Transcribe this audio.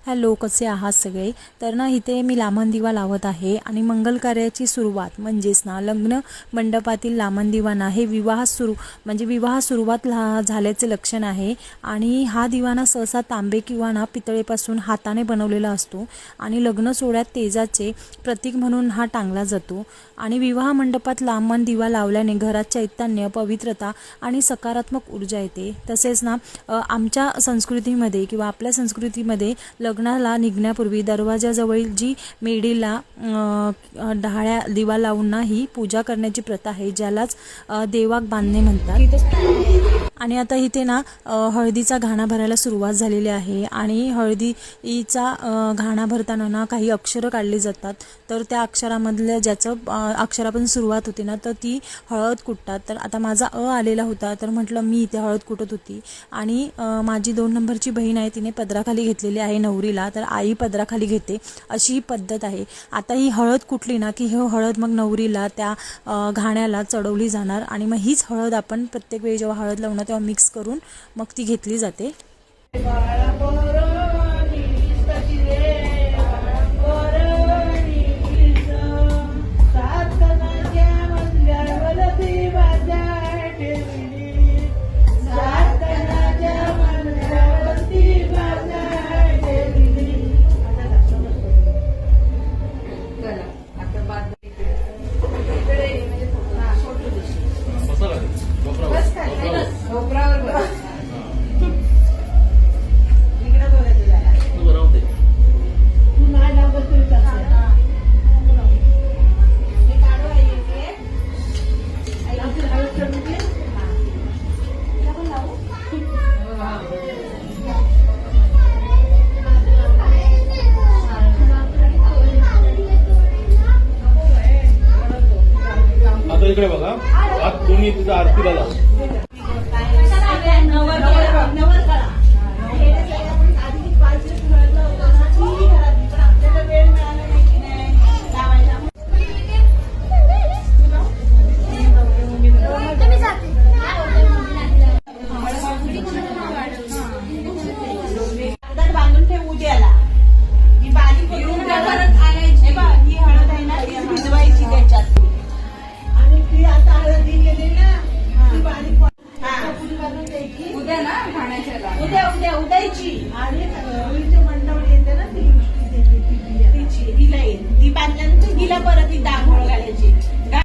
Hello, कसे आहात सगळे? तर ना इथे मी लामण दिवा लावत आहे आणि मंगल कार्याची सुरुवात म्हणजेच ना लग्न मंडपातील लामण दिवा ना हे विवाह सुरुवात झाल्याचे लक्षण आहे। आणि हा दिवा ना सहसा तांबे किंवा ना पितळेपासून हाताने बनवलेला असतो आणि लग्न सोहळ्यात तेजाचे प्रतीक म्हणून हा टांगला जातो। आणि विवाह मंडपात लामण दिवा लावल्याने घरात चैतन्य, पवित्रता आणि सकारात्मक ऊर्जा येते। तसेच ना आमच्या संस्कृतीमध्ये किंवा आपल्या संस्कृतीमध्ये लग्नाला निघण्यापूर्वी दरवाजाजवळील जी मेढीला डहाळ्या दिवा लावून ही पूजा करण्याची प्रथा आहे, ज्यालाच देवाक बांधणे म्हणतात। आणि आता इथे ना हळदीचा घाणा भरायला सुरुवात झालेली आहे आणि हळदीचा घाणा भरताना ना काही अक्षरं काढली जातात। तर त्या अक्षरामधल्या ज्याचं अक्षरापासून सुरुवात होती ना तर ती हळद कुटतात। तर आता माझा आलेला होता, तर म्हटलं मी इथे हळद कुटत होती आणि माझी 2 नंबरची बहीण आहे, तिने पदराखाली घेतलेली आहे नवरीला, तर आई पदराखाली घेते अशी ही पद्धत आहे। आता ही हळद कुटली ना की ही हळद मग नवरीला त्या घाण्याला चढवली जाणार आणि मग हीच हळद आपण प्रत्येक वेळी जेव्हा हळद लावणार तेव्हा मिक्स करून मग ती घेतली जाते। इकडे बघा, आज दोन्ही तुझ्या आरतीला लाव।